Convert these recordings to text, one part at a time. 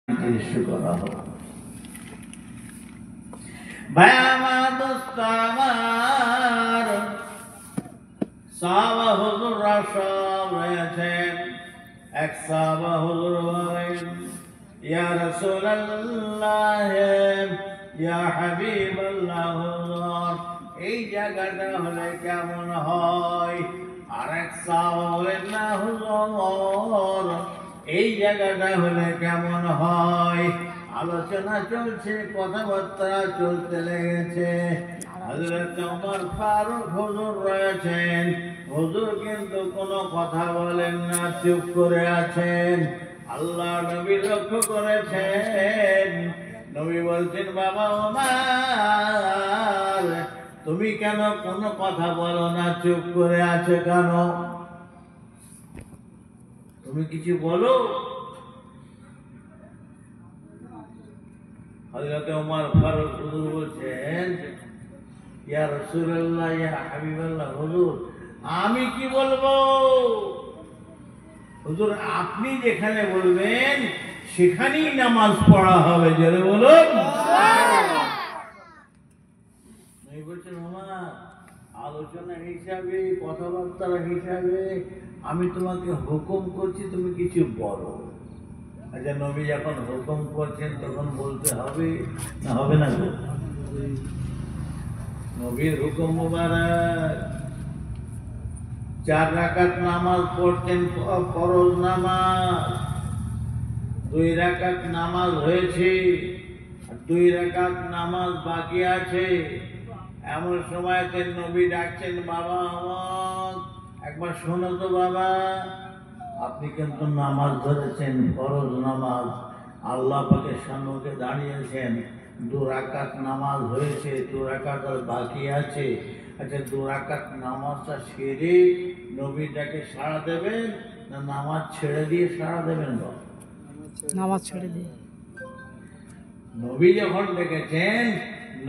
Issue করা হবে। ভাই আমার দোস্ত আমার সাহাবা হুজুররা সব রয়েছেন। এক সাহাবা হুজুর বলেন, ইয়া রাসূলুল্লাহ ইয়া হাবিবাল্লাহ হুজুর, এই জায়গাটা হলে কেমন হয়? আরেক সাহাবা বলেন, না হুজুর, এই জায়গাটা হলে কেমন হয়? আলোচনা চলছে, কথাবার্তা চলতে লেগেছে। হযরত ওমর ফারুক হুজুর রয়েছেন। হুজুর কিন্তু কোনো কথা বলেন না, চুপ করে আছেন। আল্লাহ নবী লক্ষ্য করেছেন। নবী বলছেন, বাবা ওমর, তুমি কেন কোনো কথা বলো না, চুপ করে আছো কেন? তুমি কিছু বলো। হযরত ওমর ফারুক হুজুর বলছেন, ইয়া রাসূলুল্লাহ ইয়া হাবিবাল্লাহ হুজুর, আমি কি বলবো? হুজুর আপনি যেখানে বলবেন সেখানেই নামাজ পড়া হবে। জোরে বলুন। আমি বলছেন, মামা আলোচনা হিসাবে, কথাবার্তার হিসাবে আমি তোমাকে হুকুম করছি, তুমি কিছু বলো। আচ্ছা, নবী যখন হুকুম করছেন তখন বলতে হবে না, হবে না? নবীর হুকুম মুবারক। 4 রাকাত নামাজ পড়তেন, ফরজ নামাজ। 2 রাকাত নামাজ হয়েছে, 2 রাকাত নামাজ বাকি আছে। এমন সময়তে নবী ডাকছেন, বাবা আমার একবার শোনো তো বাবা, আপনি কিন্তু নামাজ ধরেছেন, ফরজ নামাজ, আল্লাহ পাকের সম্মুখে দাঁড়িয়েছেন। 2 রাকাত নামাজ হয়েছে, 2 রাকাত আর বাকি আছে। আচ্ছা, 2 রাকাত নামাজটা সেরে নবীটাকে সাড়া দেবেন না নামাজ ছেড়ে দিয়ে সাড়া দেবেন? নামাজ ছেড়ে দিয়ে। নবী যখন ডেকেছেন,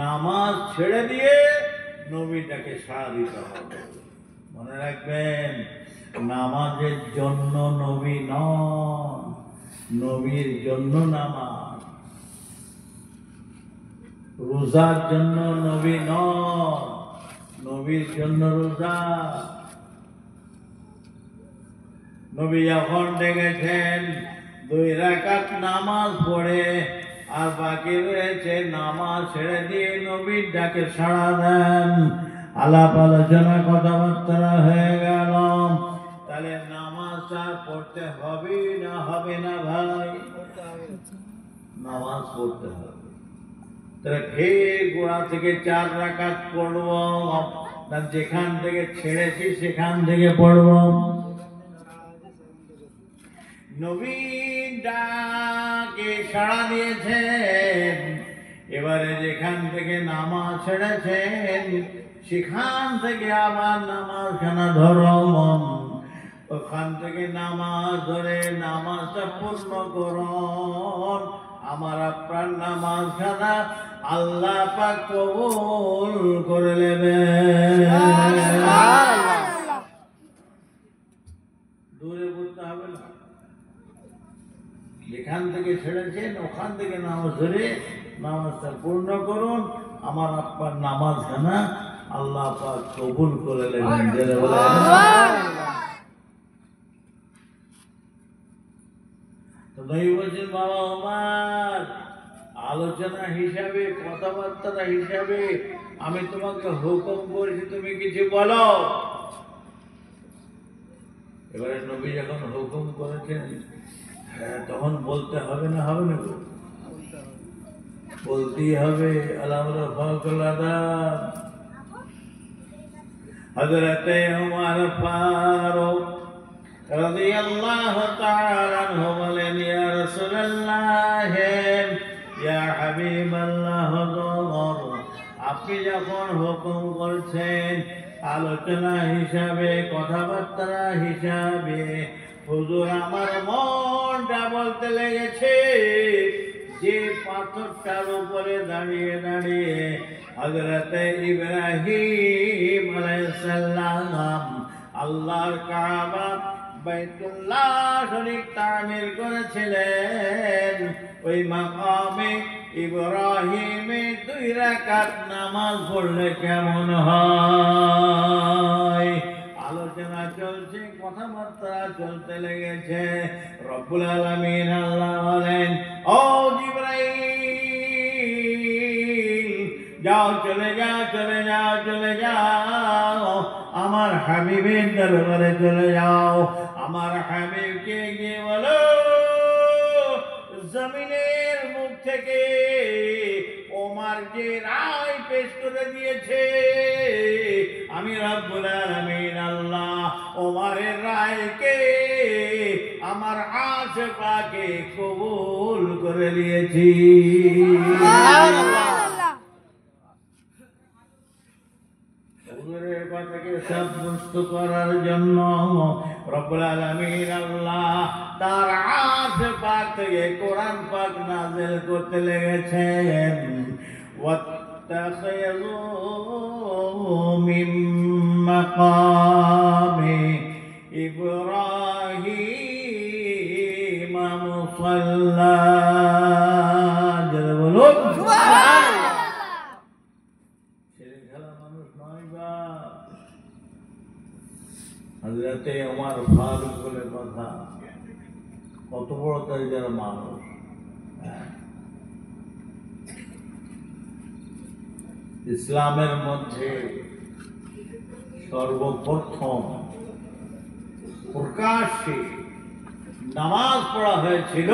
নামাজ ছেড়ে দিয়ে নবীটাকে সাড়া দিতে হবে। মনে রাখবেন, নামাজের জন্য নবী নন, নবীর জন্য নামাজ। রোজার জন্য নবী নন, নবীর জন্য রোজা। নবী যখন ডেকেছেন 2 রাকাত নামাজ পড়ে আর বাকি রয়েছে, নামাজ ছেড়ে দিয়ে নবীর ডাকে সাড়া দেন। আলাপ আলোচনা কথাবার্তা হয়ে গেল। তাহলে নামাজটা পড়তে হবে না হবে না ভাই? নামাজ পড়তে হবে। তাহলে ফের গোড়া থেকে 4 রাকাত পড়ব না যেখান থেকে ছেড়েছি সেখান থেকে পড়ব? নবীন ডাকে সাড়া দিয়েছেন, এবারে যেখান থেকে নামাজ ছেড়েছেন সেখান থেকে আবার নামাজখানা ধরো। ওখান থেকে নামাজ ধরে নামাজটা পূর্ণ করুন। আমার আপনার নামাজখানা আল্লাহ পাক কবুল করে নেবেন। দূরে বলতে হবে না, যেখান থেকে ছেড়েছেন ওখান থেকে নামাজ ধরে নামাজটা পূর্ণ করুন। আমার আপনার নামাজখানা আল্লাহ পাক কবুল করে নেবেন। তো নবী বলছেন, বাবা ওমর, আলোচনা হিসাবে, কথাবার্তা হিসাবে আমি তোমাকে হুকুম করেছি, তুমি কিছু বলো। এবারে নবী যখন হুকুম করেছেন, তখন বলতে হবে না হবে না? বলতেই হবে। আল্লাহর ফাকল আদাব। হযরতে ওমর ফারুক রাদিয়াল্লাহু তাআলা আনহু বলেন, ইয়া রাসূলুল্লাহ ইয়া হাবিবাল্লাহ হুজুর, আপনি যখন হুকুম করছেন আলোচনা হিসাবে, কথাবার্তা হিসাবে, হুজুর আমার মনটা বলতে লেগেছে যে পাথরটার উপরে দাঁড়িয়ে দাঁড়িয়ে হযরতে ইব্রাহিম আলাইহিস সালাম আল্লাহর কাবা বাইতুল্লাহ শরীফ তামির করেছিলেন। ওই মাকামে ইব্রাহিমে 2 রাকাত নামাজ পড়লে কেমন হয়? আলোচনা চলছে, কথাবার্তা চলতে লেগেছে। রব্বুল আলামিন আল্লাহ বলেন, ও জিবরাইল, যাও, চলে যাও, চলে যাও, চলে যাও, আমার হাবিবের দরবারে চলে যাও। আমার হাবিবকে গিয়ে বলো, জমিনের মুখ থেকে ওমর যে রায় পেশ করে দিয়েছে, আমি রব্বুল আলামিন আল্লাহ ওমরের রায়কে আমার আশপাকে কবুল করে নিয়েছি। ওমরের কথাকে সাব্যস্ত করার জন্য রব্বুল আলামিন আল্লাহ তার আশপাক থেকে কোরআন পাক নাযিল করতে লেগেছেন। واتخذوا من مقام إبراهيم مصلى হযরতে ওমর ফারুক বলে কথা, কত বড় তার মানুষ। ইসলামের মধ্যে সর্বপ্রথম প্রকাশ্যে নামাজ পড়া হয়েছিল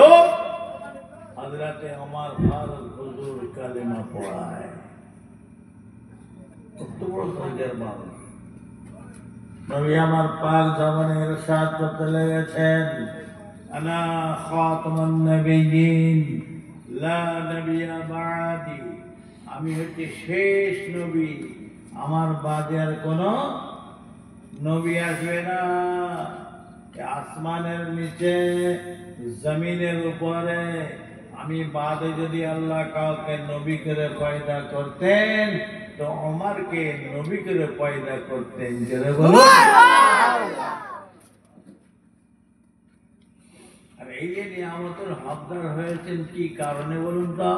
হযরতে ওমর ফারুক হুজুর কালেমা পড়ায়। কত বড় দরজার মানুষ। নবী আমার পাক জামানে ইরশাদ করতে লেগেছেন, আনা খাতামুন নবিয়্যিন লা নবিয়্যা বা'দি, আমি হচ্ছে শেষ নবী, আমার বাদে আর কোনো নবী আসবে না। আসমানের নিচে, জমিনের উপরে আমি বাদে যদি আল্লাহ কাউকে নবী করে পয়দা করতেন তো ওমরকে নবী করে পয়দা করতেন। জোরে বলুন। আর এই যে নিয়ামতের হকদার হয়েছেন কি কারণে বলুন তো?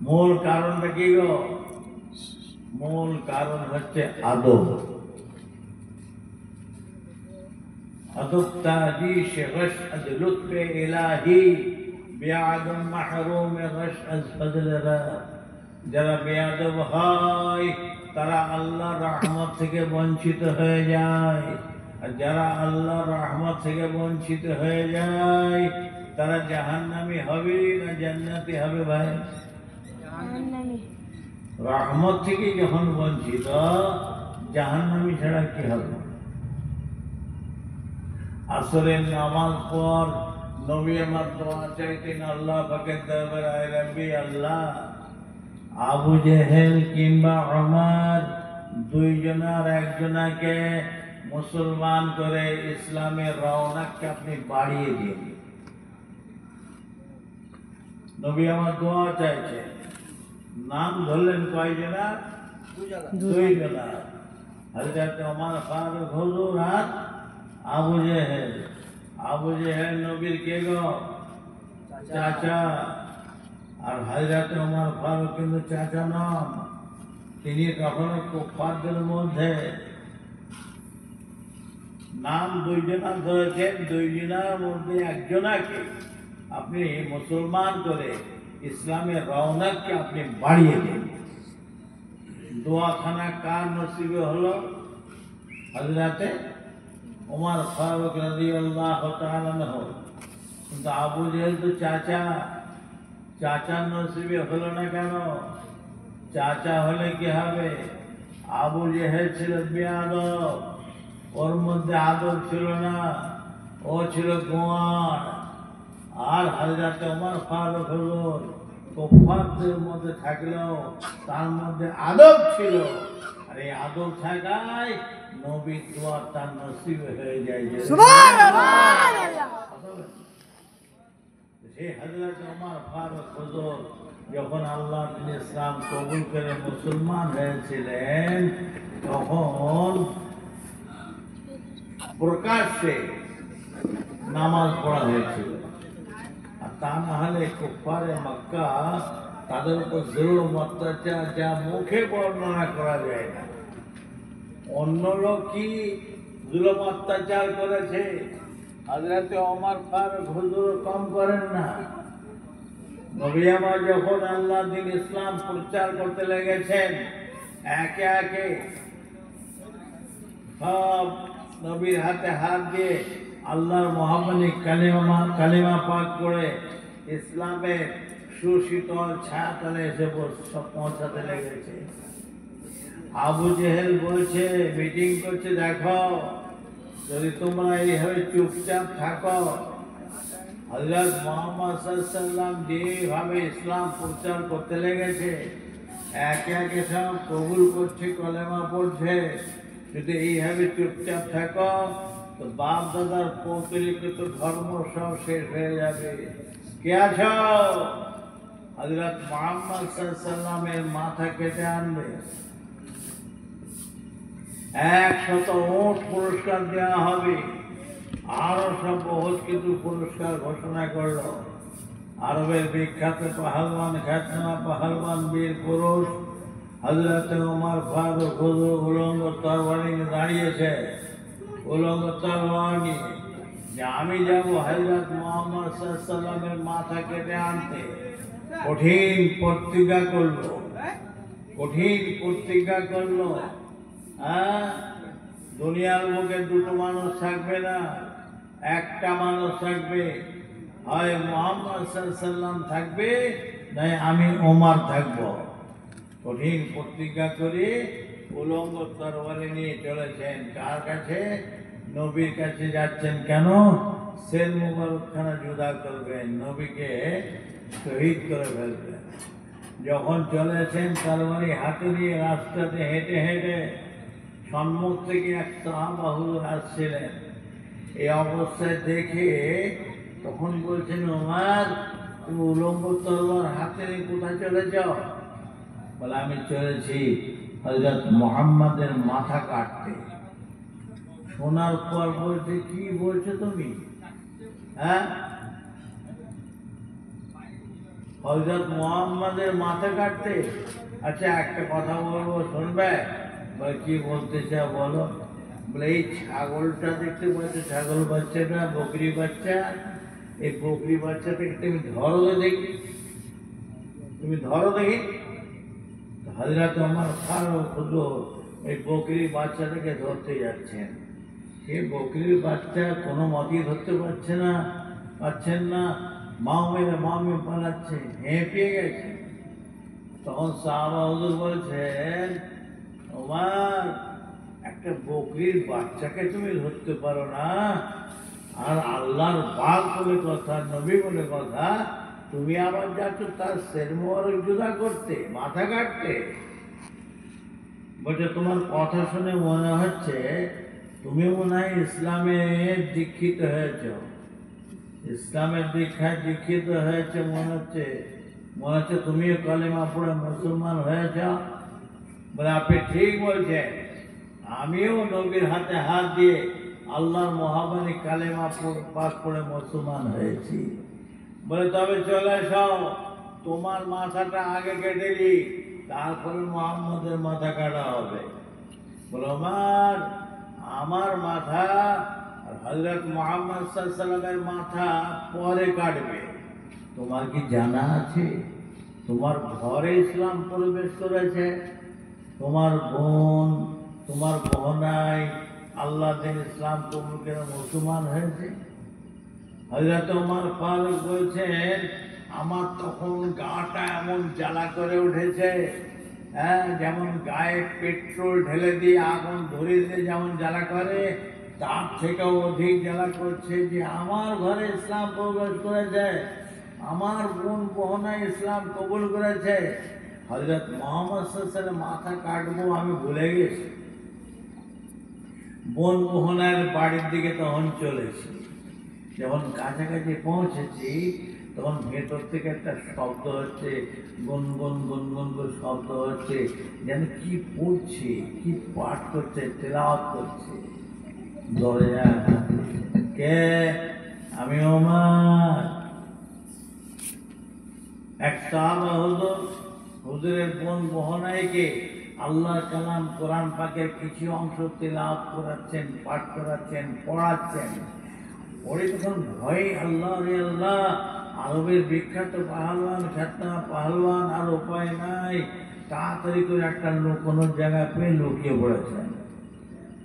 মূল কারণটা কি গো? মূল কারণ হচ্ছে আদব। আদব তাজিশ রশদ লুৎফে ইলাহি বিআদম মাহরুম রশদ ফজলরা। যারা বেয়াদব হয় তারা আল্লাহর রহমত থেকে বঞ্চিত হয়ে যায়, আর যারা আল্লাহর রহমত থেকে বঞ্চিত হয়ে যায় তারা জাহান্নামী হবে না জান্নাতি হবে? ভাই, রহমত থেকে যখন বঞ্চিত, জাহান্নামী ছাড়া কি হবে? আসরের নামাজ পর নবী আমার দোয়া চাইতেন আল্লাহ পাকের দরবারে, আয় রব্বি আল্লাহ, আবু জেহেল কিংবা ওমর দুইজনার একজনাকে মুসলমান করে ইসলামের রওনাককে আপনি বাড়িয়ে দিন। নবী আমার দোয়া চাইছে। নাম ধরলেন কয়জনা? দুইজনা। হযরত ওমর ফারুক হুজুর আর আবু জেহেল। আবু জেহেল নবীর কে গো? চাচা। আর হযরত ওমর ফারুক কিন্তু চাচা নন, তিনি কখনো কুফফারদের মধ্যে। নাম দুইজনা ধরেছেন, দুইজনার মধ্যে একজনাকে আপনি মুসলমান করে ইসলামের রওনাককে আপনি বাড়িয়ে দিন। দোয়াখানা কার নসিবে হলো? হযরতে ওমর ফারুক রাদিয়াল্লাহু তাআলা আনহু। কিন্তু আবু জেহেল তো চাচা, চাচার নসিবে হলো না কেন? চাচা হলে কি হবে? আবু জেহেল ছিল বেয়াদব, ওর মধ্যে আদব ছিল না, ও ছিল গোয়ার। আর হযরত ওমর ফারুক হুজুর কুফফারদের মধ্যে থাকলেও তার মধ্যে আদব ছিল। আর এই আদব থাকায় নবীর দোয়া তার নসিবে হয়ে যায়। সুবহানাল্লাহ। সেই হযরত ওমর ফারুক হুজুর যখন আল্লাহ ইসলাম কবুল করে মুসলমান হয়েছিলেন, তখন প্রকাশ্যে নামাজ পড়া হয়েছিল। আর তা না হলে কুফারে মক্কা তাদের উপর জুলুম অত্যাচার যা মুখে বর্ণনা করা যায় না। অন্য লোক কি জুলুম অত্যাচার করেছে, হযরতে ওমর ফারুক হুজুর কম করেন না। নবী আমার যখন আল্লাহ দ্বীন ইসলাম প্রচার করতে লেগেছেন, একে একে সব নবীর হাতে হাত দিয়ে আল্লাহর মহামানী কালিমা পাঠ করে ইসলামের সুশীতল ছায়াতলে এসে সব পৌঁছাতে লেগেছে। আবু জেহেল বলছে, মিটিং করছে, দেখো যদি তোমরা এইভাবে চুপচাপ থাকো, হযরত মুহাম্মদ সাল্লাল্লাহু আলাইহি ওয়াসাল্লাম যেভাবে ইসলাম প্রচার করতে লেগেছে, একে একে সব কবুল করছে, কলেমা পড়ছে, যদি এইভাবে চুপচাপ থাকো তো বাপ দাদার পৌত্রিকৃত ধর্ম সব শেষ হয়ে যাবে। কে আছো? হযরত মুহাম্মদ সাল্লাল্লাহু আলাইহি ওয়াসাল্লামের মাথা কেটে আনবে, 100 উট পুরস্কার দেওয়া হবে, আরো সব বহুত কিছু পুরস্কার ঘোষণা করলো। আরবের বিখ্যাত পাহালওয়ান, খ্যাতনামা পাহালওয়ান বীর পুরুষ হযরত ওমর ফারুক হুজুর উলঙ্গ তরবারি নিয়ে দাঁড়িয়েছে, উলঙ্গ তরবারি নিয়ে, যে আমি যাব হযরত মুহাম্মদ সাল্লাল্লাহু আলাইহি ওয়াসাল্লামের মাথা কেটে আনতে। কঠিন প্রতিজ্ঞা করলো, কঠিন প্রতিজ্ঞা করলো। দুনিয়ার মুখে দুটো মানুষ থাকবে না, একটা মানুষ থাকবে, হয় মুহাম্মদ সাল্লাল্লাহু আলাইহি ওয়াসাল্লাম থাকবে, নাই আমি ওমর থাকব। কঠিন প্রতিজ্ঞা করে উলঙ্গ তরবারি নিয়ে চলেছেন। কার কাছে? নবীর কাছে যাচ্ছেন। কেন? সেল মুবারকখানা জুদা করবেন, নবীকে শহীদ করে ফেলবেন। যখন চলেছেন তরবারি হাতে নিয়ে রাস্তাতে হেঁটে হেঁটে সম্মুখ থেকে এক সাহাবা হুজুর আসছিলেন। এই অবস্থায় দেখে তখন বলছেন, ওমর তুমি উলঙ্গ তরবারি হাতে নিয়ে কোথায় চলে যাও? বলে আমি চলেছি হযরত মুহাম্মাদের মাথা কাটতে। শোনার পর বলছে, কি বলছো তুমি? হযরত মুহাম্মাদের মাথা কাটতে? আচ্ছা একটা কথা বলবো, শুনবে? বলে কি বলতে চাও বলো। বলে এই ছাগলটা দেখতে পাচ্ছ, ছাগল বাচ্চাটা, বকরি বাচ্চা, এই বকরি বাচ্চাটাকে তুমি ধরো দেখি, তুমি ধরো দেখি। হযরত ওমর ফারুক হুজুর এই বকরি বাচ্চাটাকে ধরতে যাচ্ছেন। সে বকরির বাচ্চা কোনো মতেই ধরতে পারছেন না, মাও মেরে পালাচ্ছে, হেঁপিয়ে গেছে। তখন সাহাবা হুজুর বলছেন, ওমর একটা বকরির বাচ্চাকে তুমি ধরতে পারো না, আর আল্লাহর বাগ বলে কথা, নবী বলে কথা, তুমি আবার যাচ্ছ তার সের মোবারক জুদা করতে, মাথা কাটতে। বলছে তোমার কথা শুনে মনে হচ্ছে তুমি মনে হয় ইসলামে দীক্ষিত হয়েছ, ইসলামের দীক্ষায় দীক্ষিত হয়েছে মনে হচ্ছে তুমিও কালেমা পড়ে মুসলমান হয়েছ। বলে আপনি ঠিক বলছেন, আমিও নবীর হাতে হাত দিয়ে আল্লাহর মহাবাণী কালেমা পাঠ করে মুসলমান হয়েছি। বলে তবে চলে এসো, তোমার মাথাটা আগে কেটে দিই, তারপরে মুহাম্মদের মাথা কাটা হবে। বলে ওমর আমার মাথা আর হযরত মুহাম্মদ সাল্লাল্লাহু আলাইহি ওয়াসাল্লামের মাথা পরে কাটবে। তোমার কি জানা আছে তোমার ঘরে ইসলাম প্রবেশ করেছে, তোমার বোন, তোমার বহনাই আল্লাহ দিন ইসলাম কবুল করে মুসলমান হয়েছে? হযরত ওমর ফারুক বলছেন, আমার তখন গাটা এমন জ্বালা করে উঠেছে, যেমন গায়ে পেট্রোল ঢেলে দিয়ে আগুন ধরিয়ে দিয়ে যেমন জ্বালা করে, তার থেকেও অধিক জ্বালা করছে যে আমার ঘরে ইসলাম প্রবেশ করেছে, আমার বোন বহনায় ইসলাম কবুল করেছে। হযরত মুহাম্মদ সাল্লাল্লাহু আলাইহি ওয়াসাল্লাম মাথা কাটবো আমি ভুলে গেছি। বোন বহনার বাড়ির দিকে তখন চলেছি। যখন কাছাকাছি পৌঁছেছি তখন ভেতর থেকে একটা শব্দ হচ্ছে, গুনগুন গুনগুন করে শব্দ হচ্ছে, যেন কি পড়ছে, কি পাঠ করছে, তেলাওয়াত করছে। দরজা কে? আমি ওমর। এক সাহাবা হুজুরের বোন বহনাইকে আল্লাহর কালাম কোরআন পাকের কিছু অংশ তেলাওয়াত করাচ্ছেন, পাঠ করাচ্ছেন, পড়াচ্ছেন। পড়ে তখন ভয়ে আল্লাহ রে আল্লাহ, আরবের বিখ্যাত পাহলওয়ান, খ্যাতনামা পাহলওয়ান, আর উপায় নাই, তাড়াতাড়ি করে একটা কোনো জায়গা পেয়ে লুকিয়ে পড়েছেন।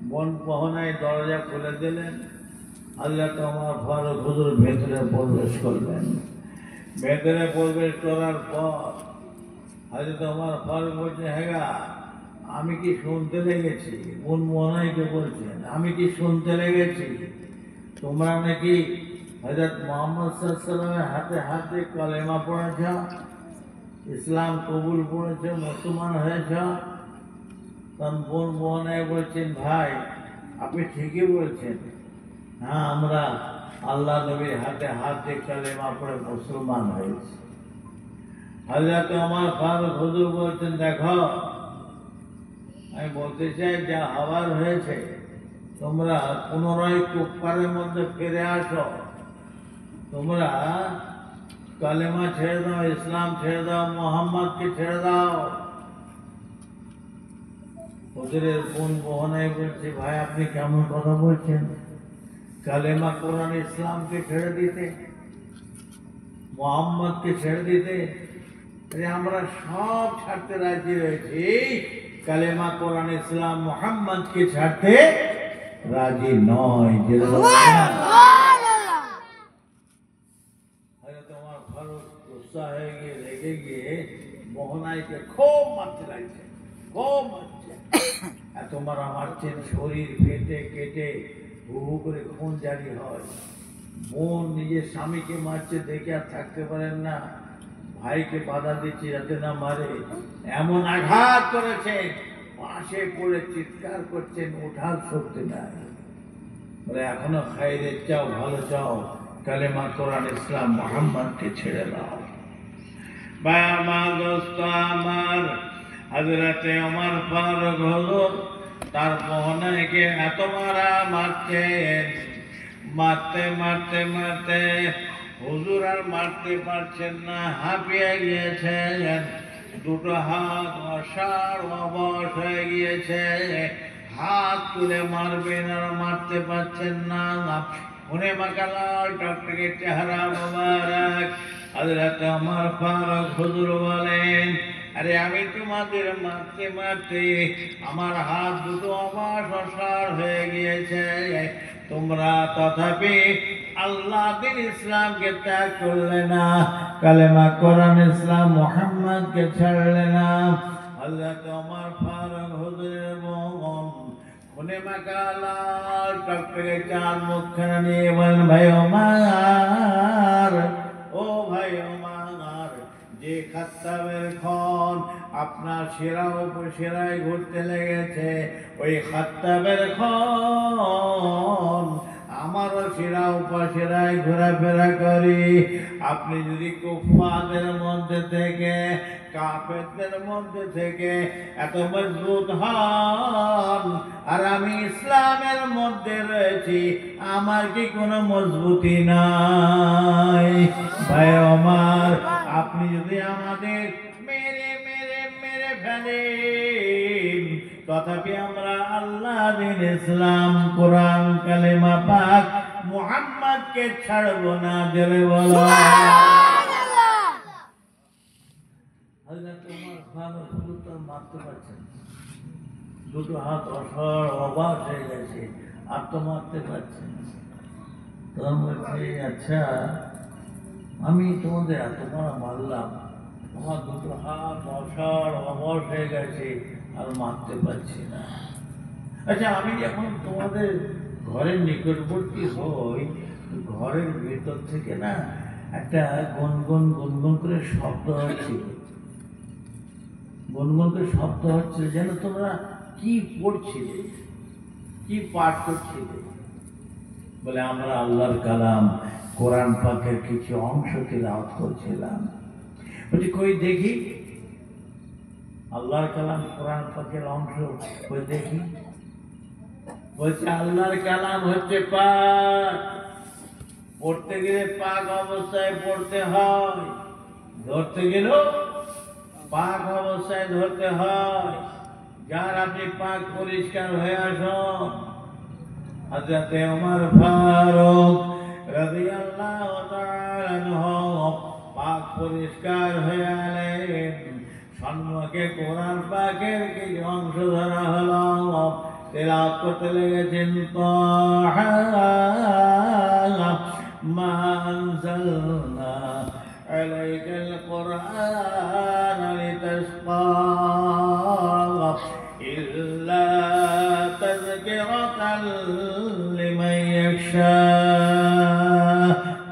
বোন বহনায় দরজা খুলে দিলেন। হযরত ওমর ফারুক হুজুর ভেতরে প্রবেশ করলেন। ভেতরে প্রবেশ করার পর হযরত ওমর ফারুক বলছে, হ্যাঁ আমি কি শুনতে লেগেছি? বোন বহনাইকে বলছেন, আমি কি শুনতে লেগেছি তোমরা নাকি হযরত মুহাম্মদ সাল্লাল্লাহু আলাইহি ওয়াসাল্লামের হাতে হাতে কালেমা পড়েছ, ইসলাম কবুল করেছ, মুসলমান হয়েছ? তখন বোন বহনাই বলছেন, ভাই আপনি ঠিকই বলছেন, হ্যাঁ আমরা আল্লাহ নবীর হাতে হাতে কালেমা পড়ে মুসলমান হয়েছি। হযরত ওমর ফারুক হুজুর বলছেন, দেখো আমি বলতে চাই যা হওয়ার হয়েছে, তোমরা পুনরায় কুফফারের মধ্যে ফিরে আসো, তোমরা কালেমা ছেড়ে দাও, ইসলাম ছেড়ে দাও, মুহাম্মদকে ছেড়ে দাও। হুজুরের বোন বহনাই বলছে, ভাই আপনি কেমন কথা বলছেন? কালেমা কোরআন ইসলামকে ছেড়ে দিতে, মুহাম্মদকে ছেড়ে দিতে? আমরা সব ছাড়তে রাজি রয়েছি, কালেমা কোরআন ইসলাম মুহাম্মদকে ছাড়তে রাজি নয়। তোমার ফারুক গুসা হয়ে গিয়ে রেগে গিয়ে মোহনাইকে খুব মারতে লাগছে, খুব মারছে। এত মারা মারছেন, শরীর কেটে কেটে হু হু করে খুন জারি হয়। বোন নিজের স্বামীকে মারছে দেখে আর থাকতে পারেন না, ভাইকে বাধা দিচ্ছে যাতে না মারে, এমন আঘাত করেছেন, পাশে পড়ে চিৎকার করছেন, ওঠার শক্তি নাই। বলে এখনো খাইরে চাও, ভালো চাও, কালেমা কোরআন ইসলাম মুহাম্মদকে ছেড়ে দাও। ভাই আমার, দোস্ত আমার, হযরতে ওমর ফারুক হুজুর তার মোহনাইকে এত মারা মারছেন, মারতে মারতে মারতে হুজুর আর মারতে পারছেন না, হাঁপিয়ে গিয়েছেন। দুটো হাত অসাড় অবশ হয়ে গিয়েছে, হাত তুলে মারবেন আর মারতে পারছেন না। খুনে মাখা লাল টকটকে চেহারা মোবারক। হযরত ওমর ফারুক হুজুর বলেন, আরে আমি তোমাদের মারতে মারতে আমার হাত দুটো অবশ অসাড় হয়ে গিয়েছে, তোমরা তথাপি আল্লাহ দিন ইসলামকে ত্যাগ করলে না, কালেমা কোরআন ইসলাম মুহাম্মদকে ছাড়লে না। হযরত ওমর ফারুক হুজুরের বোন খুনে মাখা লাল টকটকে চাঁদ মুখখানা নিয়ে বলেন, ভাই ওমর, ও ভাই ওমর, যে খাত্তাবের খন আপনার শিরা উপশিরায় ঘুরতে লেগেছে, ওই খাত্তাবের খন আমারও শিরা উপশিরায় ঘোরাফেরা করি। আপনি যদি কুফফারদের মধ্যে থেকে, কাফেরদের মধ্যে থেকে এত মজবুত হন, আর আমি ইসলামের মধ্যে রয়েছি, আমার কি কোনো মজবুতি নাই? ভাই ওমর, আপনি যদি আমাদের মেরে মেরে মেরে ফেলেন, তথাপি আমরা আল্লাহ দিন ইসলাম কোরআন কালেমা পাক মুহাম্মদকে ছাড়ব না। জোরে বলো সুবহানাল্লাহ। হযরত ওমর ফারুক হুজুর তো মারতে পারছেন, দুটো হাত অসাড় অবাক হয়ে গেছে, আর তো মারতে পারছেন। তখন বলছে, আচ্ছা আমি তোমাদের এত মারা মারলাম, আমার দুটো হাত অসাড় অবশ হয়ে গেছে, আর মারতে পারছি না। আচ্ছা আমি যখন তোমাদের ঘরের নিকটবর্তী হই, ঘরের ভেতর থেকে না একটা গুনগুন গুনগুন করে শব্দ হচ্ছিল, গুনগুন করে শব্দ হচ্ছিল, যেন তোমরা কি পড়ছিলে, কি পাঠ করছিলে? বলে আমরা আল্লাহর কালাম কোরআন পাকের কিছু অংশ তিলাওয়াত করছিলাম। বলছি কই দেখি, আল্লাহর কালাম কোরআন পাকের অংশ কই দেখি। বলছে আল্লাহর কালাম হচ্ছে পাক, পড়তে গেলে পাক অবস্থায় পড়তে হয়, ধরতে গেলেও পাক অবস্থায় ধরতে হয়। যার আপনি পাক পরিষ্কার হয়ে আসুন। হযরত ওমর ফারুক রাদিয়াল্লাহু তাআলা আনহু পাক পরিষ্কার হয়ে এলেন। সম্মুখে কোরআন পাকের কিছু অংশ ধরা হলো, তেলাওয়াত করতে লেগেছেন। তাহা মা আনজালনা আলাইকাল কুরআন লিতাশকা ইল্লা তাযকিরাতাল লিমান ইয়াখশা।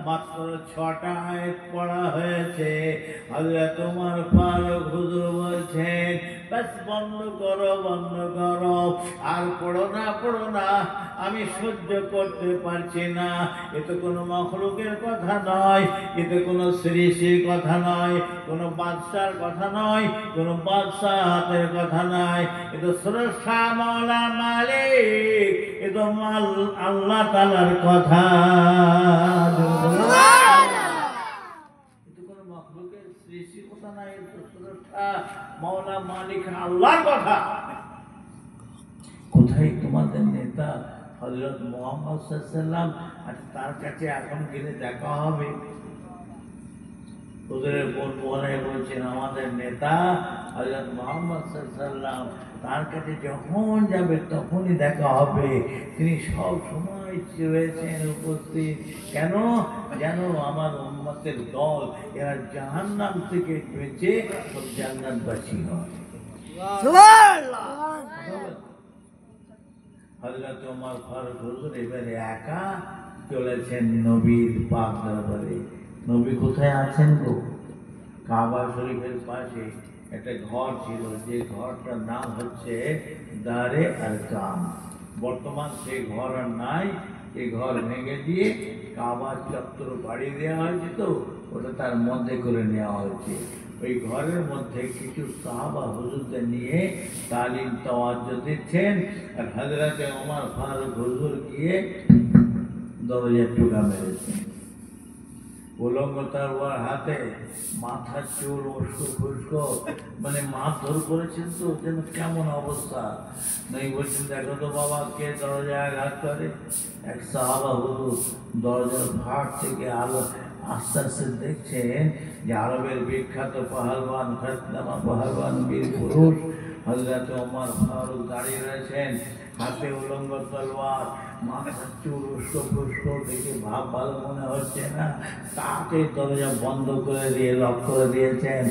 মাত্র 6টা আয়াত পড়া হয়েছে। হযরত ওমর ফারুক হুজুর বলছেন, বাস বন্ধ করো, বন্ধ করো, আর পড়ো না, আমি সহ্য করতে পারছি না। এ তো কোনো মখলুকের কথা নয়, এ তো কোনো সৃষ্টির কথা নয়, কোনো বাদশার কথা নয়, কোনো বাদশাহের কথা নয়। এ তো স্রষ্টা মাওলা মালিক, এ তো আল্লাহ তাআলার কথা। সৃষ্টির কথা নাই, এ তো স্রষ্টা মাওলা মালিক আল্লাহর কথা। কোথায় তোমাদের নেতা হযরত মুহাম্মদ সাল্লাল্লাহু আলাইহি ওয়াসাল্লাম? আর তার কাছে এখন গেলে দেখা হবে। হুজুরের বলে বলছেন আমাদের নেতা হযরত মুহাম্মদ সাল্লাল্লাহু আলাইহি ওয়াসাল্লাম, তার কাছে যখন যাবে তখনই দেখা হবে। তিনি সব সময় রয়েছেন উপস্থিত। কেন? যেন আমার উম্মতের দল এরা জাহান্নাম থেকে বেঁচে সব জান্নাতবাসী হয়। হযরত ওমর ফারুক হুজুর এবারে একা চলেছেন নবীর পাক দরবারে। নবী কোথায় আছেন গো? কাবা শরীফের পাশে একটা ঘর ছিল, যে ঘরটার নাম হচ্ছে দারে আরকাম। বর্তমান সেই ঘর আর নাই, এই ঘর ভেঙে দিয়ে কাবা চত্বর বাড়ি দেওয়া হয়েছে, তো ওটা তার মধ্যে করে নেওয়া হয়েছে। ওই ঘরের মধ্যে কিছু সাহাবা হুজুরদের নিয়ে তালিম তাওয়াজ্জুহ দিচ্ছেন, আর হযরতে ওমর ফারুক হুজুর গিয়ে দরজায় টোকা মেরেছেন। উলঙ্গ তরবার হাতে, মাথার চুল উস্কো খুস্কো, মানে মারধর করেছেন। তো যেন কেমন অবস্থা নেই। বলছেন, দেখো তো বাবা, কে দরজায় আঘাত করে? এক সাহাবা হুজুর দরজার ফাঁক থেকে আলো আস্তে আস্তে দেখছেন যে আরবের বিখ্যাত পাহালবান, খ্যাতনামা পাহালবান বীর পুরুষ হযরত ওমর ফারুক দাঁড়িয়ে রয়েছেন, হাতে উলঙ্গ তলোয়ার, মাথার চুল উস্কো খুস্কো, দেখে ভাব ভালো মনে হচ্ছে না। তাকে দরজা বন্ধ করে দিয়ে লক করে দিয়েছেন।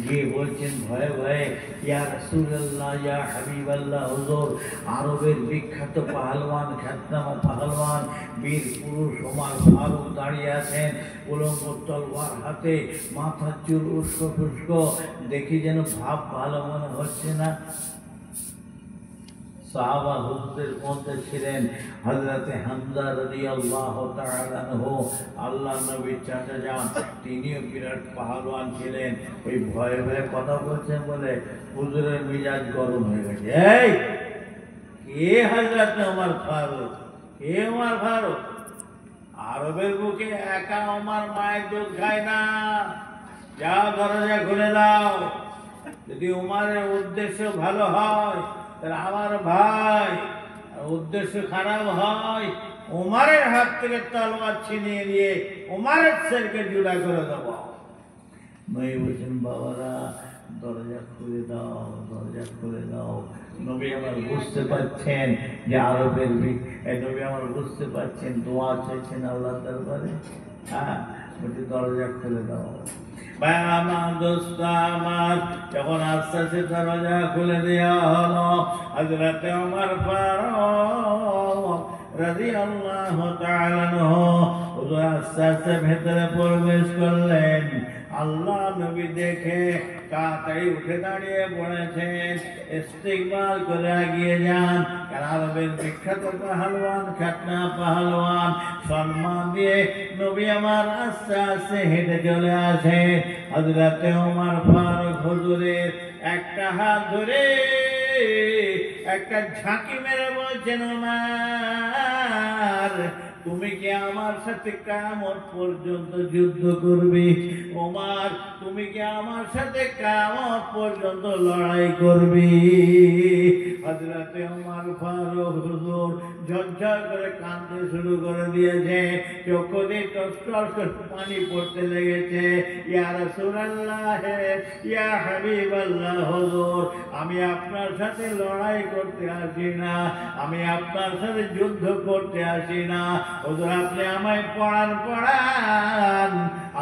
গিয়ে বলছেন ভয়ে ভয়ে, ইয়া রাসূলুল্লাহ, ইয়া হাবিবাল্লাহ, হুজুর, আরবের বিখ্যাত পাহালওয়ান, খ্যাতনামা পাহালওয়ান বীর পুরুষ ওমর ফারুক দাঁড়িয়ে আছেন, উলঙ্গ তলোয়ার হাতে, মাথার চুল উস্কো খুস্কো, দেখি যেন ভাব ভালো মনে হচ্ছে না। সাহাবা হুজুরদের মধ্যে ছিলেন হযরতে হামজা রাদিয়াল্লাহু তাআলা আনহু, আল্লাহ নবীর চাচা যান, তিনিও বিরাট পাহালওয়ান ছিলেন। ওই ভয়ে ভয়ে কথা বলছেন বলে হুজুরের মিজাজ গরম হয়ে গেছে। এই কে হযরতে ওমর ফারুক? কে ওমর ফারুক? আরবের বুকে একা ওমর মায়ের দুধ খায় না। যা, দরজা খুলে দাও। যদি ওমরের উদ্দেশ্য ভালো হয় তাহলে আমার ভাই, উদ্দেশ্য খারাপ হয় ওমরের হাত থেকে তলোয়ার ছিনিয়ে নিয়ে ওমরের ছেলেকে জুড়া করে দেব। নবী বলছেন, বাবারা দরজা খুলে দাও, দরজা খুলে দাও। নবী আমার বুঝতে পারছেন যে আরবের নবী আমার বুঝতে পারছেন দোয়া চাইছেন আল্লাহ দরবারে। হ্যাঁ, বলছে দরজা খুলে দাও। আমার দোস্ত আমার, যখন আস্তে আস্তে দরজা খুলে দেওয়া হলো, হযরতে ওমর ফারুক রাদিয়াল্লাহু তাআলা আনহু হুজুর আস্তে আস্তে ভেতরে প্রবেশ করলেন। আল্লাহ নবী দেখে তাড়াতাড়ি উঠে দাঁড়িয়ে পড়েছেন, ইস্তিকবাল করে এগিয়ে যান। আরবের বিখ্যাত পাহালওয়ান, খ্যাতনা পাহালওয়ান, সম্মান দিয়ে নবী আমার আস্তে আস্তে হেঁটে চলে আসে। হযরতে ওমর ফারুক হুজুরের একটা হাত ধরে একটা ঝাঁকি মেরে বলছেন ওমর, তুমি কি আমার সাথে কিয়ামত পর্যন্ত যুদ্ধ করবে? ওমর, তুমি কি আমার সাথে কিয়ামত পর্যন্ত লড়াই করবে? হযরতে ওমর ফারুক হুজুর ঝরঝর করে কাঁদতে শুরু করে দিয়েছে, চোখ দিয়ে টস টস করে পানি পড়তে লেগেছে। ইয়া রাসূলুল্লাহ, ইয়া হাবিবাল্লাহ, হুজুর আমি আপনার সাথে লড়াই করতে আসি না, আমি আপনার সাথে যুদ্ধ করতে আসি না। হুজুর আপনি আমায় পড়ান,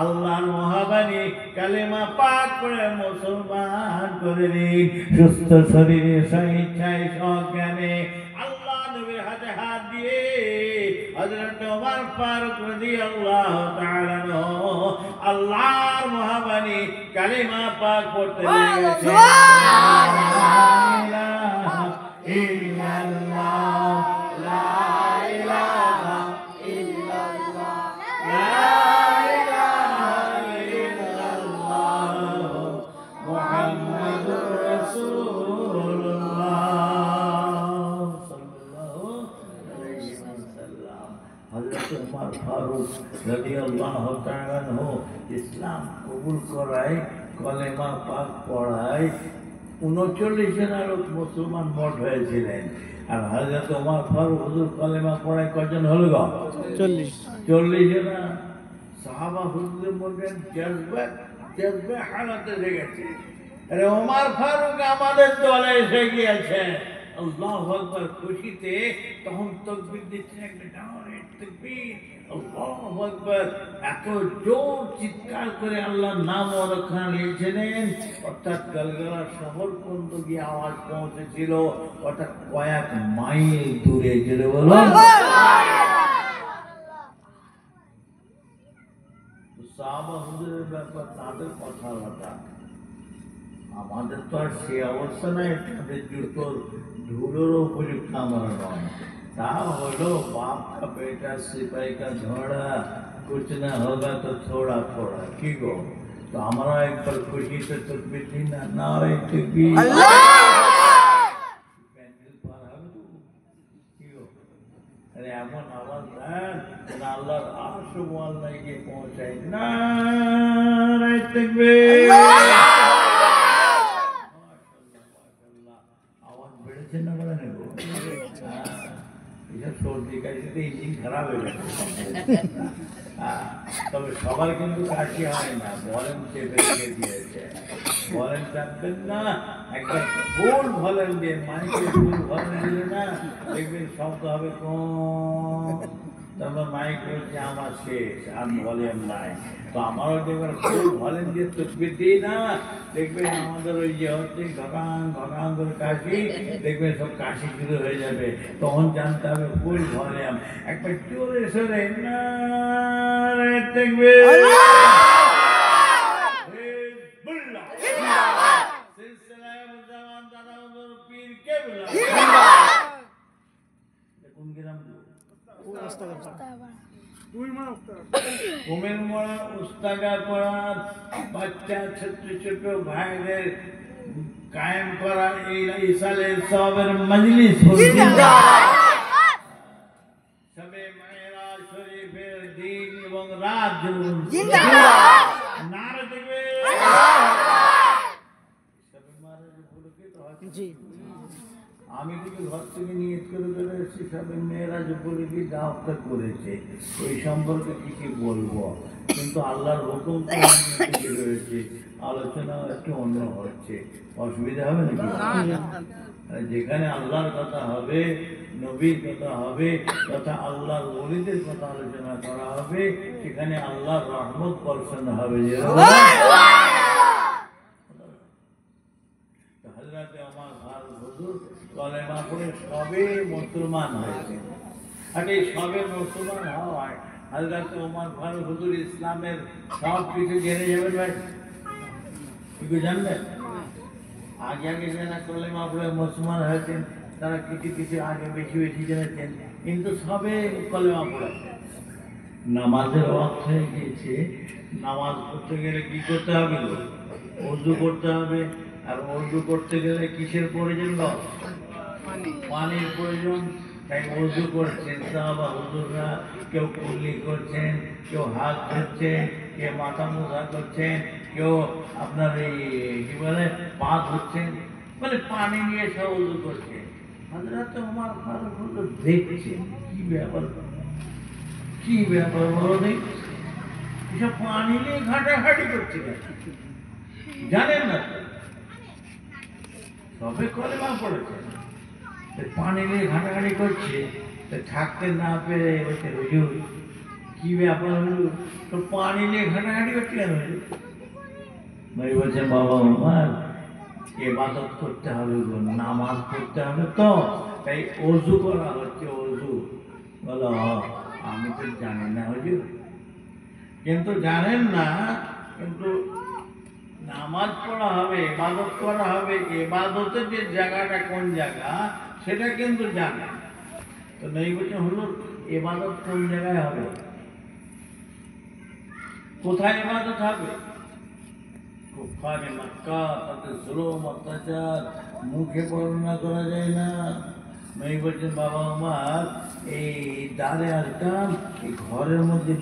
আল্লাহর মহাবাণী কালেমা পাঠ করে মুসলমান করে দিন। সুস্থ শরীরে স্বেচ্ছায় সজ্ঞানে আল্লাহ নবীর হাতে হাত দিয়ে হযরত ওমর ফারুক রাদিয়াল্লাহু তাআলা আনহু আল্লাহর মহাবাণী কালেমা পাঠ করতে লেগেছেন। লা ইলাহা ইল্লাল্লাহ, লা ইলাহা ইল্লাল্লাহ, লা ইলাহা ইল্লাল্লাহ, মুহাম্মাদুর রাসূলুল্লাহ সাল্লাল্লাহু আলাইহি ওয়াসাল্লাম। হযরত ওমর ফারুক রাদিয়াল্লাহু তাআলা আনহু ইসলাম কবুল করায়, কলেমা পাক পড়ায় 39 লোক মুসলমান মোট হয়েছিলেন। আর হযরত ওমর ফারুক হুজুর কলেমা পড়ায় কজন হলো গো? 40 জন। সাহাবা হুজুর বললেন জজবা হালাতে লেগেছে, আরে ওমর ফারুক আমাদের দলে এসে গিয়েছে। আল্লাহু আকবার, খুশিতে তখন তাকবীর দিচ্ছেন, একটা ডাঙরের তাকবীর, আল্লাহু আকবার। এত জোর চিৎকার করে আল্লাহর নাম ওখানে নিয়েছিলেন, অর্থাৎ গালগালা শহর পর্যন্ত গিয়ে আওয়াজ পৌঁছেছিল, অর্থাৎ কয়েক মাইল দূরে। জুড়ে বলুন। সাহাবা হুজুরের ব্যাপার তাদের কথা আলাদা, আমাদের তো আর সে অবস্থা নাই, তাদের জুতোর ধুলোরও উপযুক্ত আমরা নয়। তা হলো বাপ কা বেটা সিপাही का झोड़ा कुछ ना होगा तो थोड़ा थोड़ा, কি গো? তো আমরা একবার খুশিতে তকবীর দিই না, নারে তাকবীর, প্যান্ডেল পার হবে তো, কি গো? আরে এমন আওয়াজ দেন আল্লাহর আরশ মোয়াল্লায় গিয়ে পৌঁছায়, নারে তাকবীর। আওয়াজ বেড়েছে না বলে নেব? এসব সর্দি কাশিতে ইঞ্জিন খারাপ হয়ে গেছে। তবে সবার কিন্তু কাশি হয় না, বলেন চেপে রেখে দিয়েছে। বলেন চাপবেন না, একবার ফুল ভলেন দিয়ে, মাইকে ফুল ভলেন দিলে না দেখবেন শব্দ হবে কম। তারপর মাইক বলছে আমার শেষ, আর ভলিউম নাই। তো আমারও দেখবেন ফুল ভলেন দিয়ে তকবির দিই না, দেখবেন আমাদের ওই যে হচ্ছে ঘটাং ঘটাং করে কাশি, দেখবেন সব কাশি শুরু হয়ে যাবে। তখন জানতে হবে ফুল ভলিউম। একবার জোরে সরে নারে তাকবীর, হিজবুল্লাহ, সিলসিলায়ে মুজাওয়ান দাদা হুজুর পীর কেবলা। কোন গ্রাম? কুমিরমোড়া উস্তাগাপাড়া। বাচ্চা ছোট ছোট ভাইদের কায়েম করা এই ইসালের সবের মজলিস হচ্ছে। সবে মেরাজ শরীফের দিন এবং রাত নারে দেখবে। সবে মেরাজ উপলক্ষে তো জি আমি কিন্তু ঘর থেকে নিয়ত করে করে এসেছি, সবে মেরাজ উপলক্ষে দাওয়াতটা করেছে, ওই সম্পর্কে কিছু বলবো, কিন্তু আল্লাহর হুকুম রয়েছে, আলোচনা একটু অন্য হচ্ছে, অসুবিধা হবে নাকি? যেখানে আল্লাহর কথা হবে, নবীর কথা হবে, তথা আল্লাহর ওলিদের কথা আলোচনা করা হবে, সেখানে আল্লাহর রহমত বর্ষণ হবে। হযরতে ওমর ফারুক হুজুর কলেমা পড়ে সবে মুসলমান হয়েছে। আর এই সবে মুসলমান হওয়ায় হযরতে ওমর ফারুক হুজুর ইসলামের সব কিছু জেনে যাবেন। ভাই কিছু জানবেন? আগে আগে যারা কলেমা পড়ে মুসলমান হয়েছেন তারা কিছু কিছু আগে বেশি বেশি জেনেছেন, কিন্তু সবে কলেমা পড়েছে। নামাজের ওয়াক্ত হয়ে গিয়েছে, নামাজ পড়তে গেলে কি করতে হবে? ওযু করতে হবে, আর ওযু করতে গেলে কিসের প্রয়োজন গো? পানির প্রয়োজন। তাই ওযু করছেন সাহাবা হুজুররা, কেউ কুল্লি করছেন, কেউ হাত ধুচ্ছেন, কেউ মাথা মোছা করছেন, কেউ আপনার এই কি বলে পা ধুচ্ছেন, মানে পানি নিয়ে সব ওযু করছে। হযরত ওমর ফারুক হুজুর দেখছেন কি ব্যাপার বলো দেখি, এসব পানি নিয়ে ঘাটাঘাটি করছে কেন? জানেন না তো, সবে কলেমা পড়েছে, পানি নিয়ে ঘাটাঘাটি করছে, থাকতে না পেরে বলছে হুজুর কি ব্যাপার হুজুর, তো পানি নিয়ে ঘাটাঘাটি করছে কেন হুজুর? ভাই বলছেন বাবা আমার ইবাদত করতে হবে গো, নামাজ পড়তে হবে, তো তাই ওযু করা হচ্ছে। ওযু বলো আমি তো জানি না হুজুর, কিন্তু জানেন না, কিন্তু নামাজ পড়া হবে, ইবাদত করা হবে, ইবাদতের যে জায়গাটা কোন জায়গা সেটা কিন্তু জানেন তো। নেই বলছে হুজুর ইবাদত কোন জায়গায় হবে, কোথায় ইবাদত হবে? কুফারে মক্কা, তাদের জুলুম অত্যাচার মুখে বর্ণনা করা যায় না। নবী বলছেন বাবা আমার এই দাঁড়ে আরকাম, এই ঘরের মধ্যে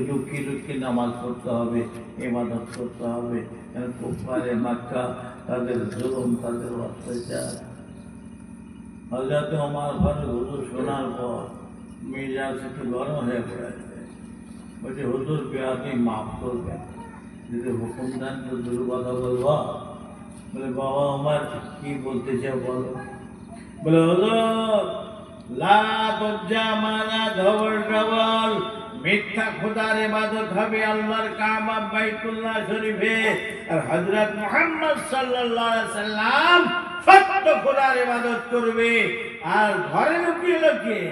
লুকিয়ে নামাজ পড়তে হবে, ইবাদত করতে হবে। কারণ কুফারে মক্কা, তাদের জুলুম, তাদের অত্যাচার। হযরত ওমর ফারুক হুজুর শোনার পর মেজাজ একটু গরম হয়ে পড়েছে। বলছে হুজুর আপনি মাফ করবেন, যদি হুকুম দেন তো দুটো কথা বলবো। বলে বাবা আমার কি বলতে চাও বলো। বলে হুজুর লা তুজ্জামানা ধবল ডবল, মিথ্যা খোদার ইবাদত হবে আল্লাহর কাবা বাইতুল্লাহ শরীফে, আর হযরত মুহাম্মদ সাল্লাল্লাহু আলাইহি সাল্লাম সত্য খোদার ইবাদত করবে আর ঘরে লুকিয়ে লুকিয়ে।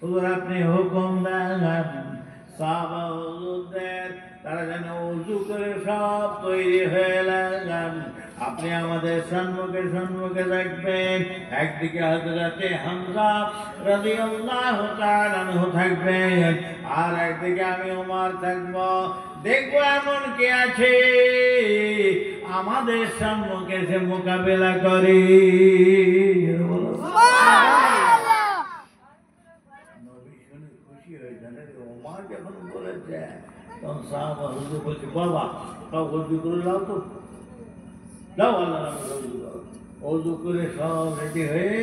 হুজুর আপনি হুকুম দেন, সাহাবা হুজুরদের তারা যেন ওযু করে সব তৈরি হয়ে গেলেন। আপনি আমাদের সম্মুখে দেখবেন, একদিকে হযরতে হামজা রাদিয়াল্লাহু তাআলা আনহু থাকবেন, আর একদিকে আমি ওমর থাকব। দেখবো এমন কে আছে আমাদের সম্মুখে সে মোকাবেলা করে। খুশি হয়ে জানে ওমর যখন বলেছে, তখন সাহাবা হুজুর বলছে বাবা তাও ওযু করে দাও তো, দাও আল্লাহ নামে ওযু করো। ওযু করে সব রেডি হয়ে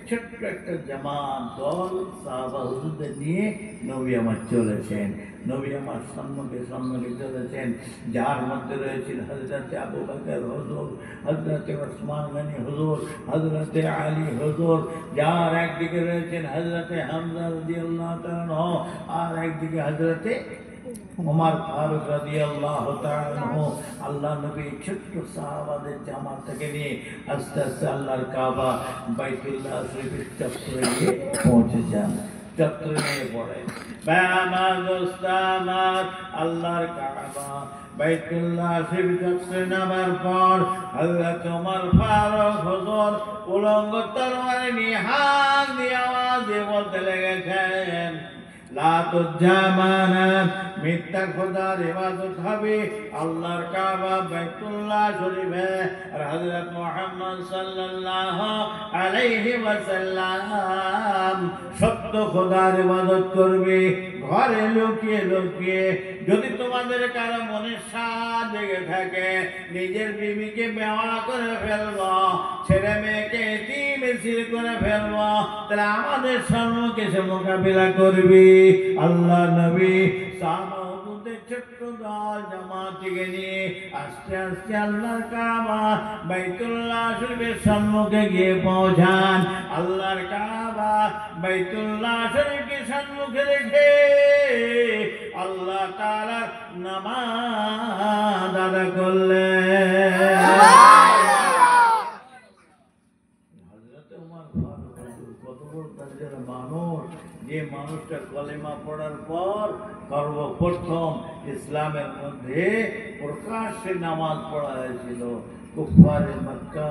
ছোট্ট একটা জামাত দল সাহাবা হুজুরদের নিয়ে নবী আমার চলেছেন। নবী আমার সম্মুখে চলেছেন, যার মধ্যে রয়েছেন হযরতে আবু বকর হুজুর, হযরতে ওসমান গনি হুজুর, হযরতে আলী হুজুর, যার একদিকে রয়েছেন হযরতে হামজা রাদিয়াল্লাহু তাআলা আনহু, আর একদিকে হযরতে ওমর ফারুক রাদিয়াল্লাহু তাআলা আনহু। আল্লাহ নবী ছোট্ট সাহাবাদের জামাত থেকে নিয়ে আস্তে আস্তে আল্লাহর কাবা বাইতুল্লাহ শরীফের চত্বরে গিয়ে পৌঁছে যান। চত্বরে নিয়ে পড়ে আল্লাহর কাবা বাইতুল্লাহ শরীফ চত্বরে নামার পর হযরত ওমর ফারুক হুজুর উলঙ্গ তরবারি নিয়ে হাত দিয়ে আওয়াজ দিয়ে বলতে লেগেছেন, লা তুজ্জামানা, মিথ্যা খোদার ইবাদত হবে আল্লাহর কাবা বাইতুল্লাহ শরীফে, আর হযরত মুহাম্মদ সাল্লাল্লাহু আলাইহি ওয়াসাল্লাম সত্য খোদার ইবাদত করবে ঘরে লুকিয়ে লুকিয়ে। যদি তোমাদের কারো মনে সাধ জেগে থাকে নিজের বিবিকে বেওয়া করে ফেলবো, ছেলে মেয়েকে এতিম করে ফেলবো, তাহলে আমাদের সম্মুখে সে মোকাবিলা করবি। আল্লাহ নবী সাহাবা হুজুরদের ছোট্ট দল জামাত থেকে নিয়ে আস্তে আস্তে আল্লাহর কাবা বাইতুল্লাহ শরীফের সম্মুখে গিয়ে পৌঁছান। আল্লাহর কাবা বাইতুল্লাহ শরীফকে সম্মুখে রেখে আল্লাহ তাআলার নামাজ আদায় করলেন। হযরতে ওমর ফারুক হুজুর কত বড় দরজার মানুষ, যে মানুষটা কলেমা পড়ার পর সর্বপ্রথম ইসলামের মধ্যে প্রকাশ্যে নামাজ পড়া হয়েছিল। কুফারে মক্কা,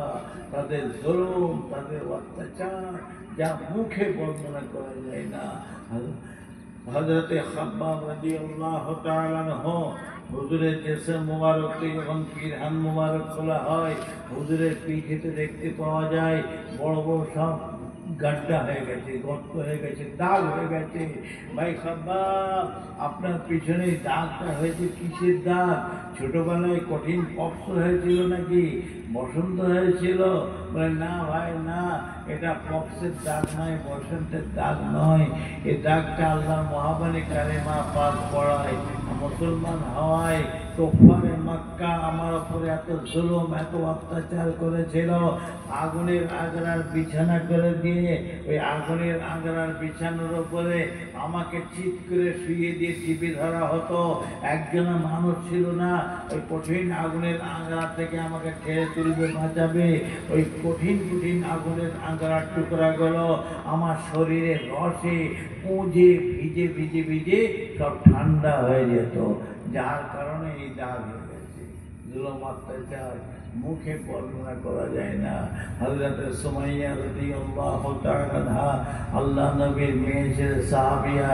তাদের জুলুম, তাদের অত্যাচার যা মুখে বর্ণনা করা যায় না। হযরত খাব্বাব রাদিয়াল্লাহু তাআলা আনহু হুজুরের জিসম মুবারককে যখন পিরহান মুবারক খোলা হয়, হুজুরের পিঠেতে দেখতে পাওয়া যায় বড় বড় সব গাড্ডা হয়ে গেছে, গর্ত হয়ে গেছে, দাগ হয়ে গেছে। ভাই খাব্বাব, আপনার পিছনে দাগটা হয়েছে কিসের দাগ? ছোটবেলায় কঠিন পক্স হয়েছিল নাকি বসন্ত হয়েছিল? বলে না ভাই না, এটা পক্সের দাগ নয়, বসন্তের দাগ নয়। এই দাগটা আল্লাহর মহাবানী কালেমা পাক পড়ায়, মুসলমান হওয়ায় তোফারে মক্কা আমার উপরে এত জুলুম এত অত্যাচার করেছিল। আগুনের আগড়ার বিছানা করে দিয়ে ওই আগুনের আগড়ার বিছানার উপরে আমাকে চিৎ করে শুয়ে দিয়ে টিপি ধরা হতো। একজন মানুষ ছিল না ওই কঠিন আগুনের আগড়া থেকে আমাকে ঠেলে তুলবে, বাঁচাবে। ওই কঠিন কঠিন আগুনের আগড়ার টুকরাগুলো আমার শরীরে রসে পুঁজে ভিজে ভিজে ভিজে সব ঠান্ডা হয়ে যেত, যার কারণে এই দাগ হয়ে গেছে। জুলুম অত্যাচার মুখে বর্ণনা করা যায় না। হযরত সুমাইয়া রাদিয়াল্লাহু তাআলা আনহা আল্লাহ নবীর মেয়ে ছেলে সাহাবিয়া,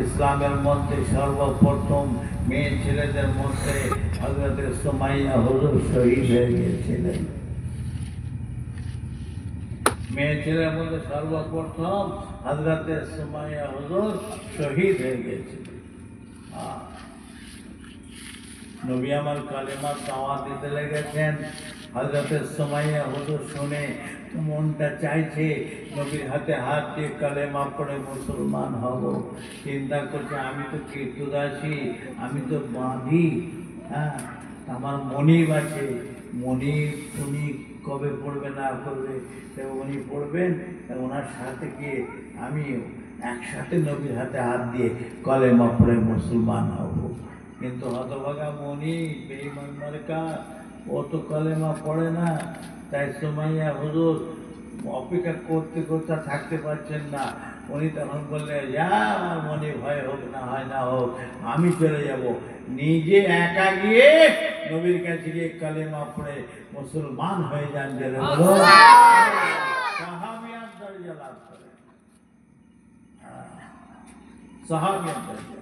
ইসলামের মধ্যে সর্বপ্রথম মেয়ে ছেলেদের মধ্যে হযরত সুমাইয়া হুজুর শহীদ হয়ে গিয়েছিলেন। মেয়ে ছেলের মধ্যে সর্বপ্রথম হযরত সুমাইয়া হুজুর শহীদ হয়ে গিয়েছিলেন। নবী আমার কালেমা দাওয়াত দিতে লেগেছেন। হযরত সুমাইয়া হুজুর শুনে মনটা চাইছে নবীর হাতে হাত দিয়ে কালেমা পড়ে মুসলমান হব। চিন্তা করছে আমি তো কীর্তদাসী, আমি তো বাঁধি, হ্যাঁ আমার মনিব আছে, মনিব উনি কবে পড়বে না করবে, উনি পড়বেন, ওনার সাথে গিয়ে আমিও একসাথে নবীর হাতে হাত দিয়ে কালেমা পড়ে মুসলমান হব। কিন্তু হতভাগা মনি বেঈমান মার্কা, ও তো কালেমা পড়ে না। তাই সুমাইয়া হুজুর অপেক্ষা করতে করতে থাকতে পারছেন না। উনি তখন বললেন, যা আমার মনে ভয় হোক না হয় না হোক, আমি চলে যাব। নিজে একা গিয়ে নবীর কাছে গিয়ে কালেমা পড়ে মুসলমান হয়ে যান, যে সাহাবিয়াত দরজা লাভ করে। সাহাবিয়াত দরজা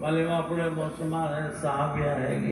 কালেমা পড়ে মুসলমান है, साहबिया है।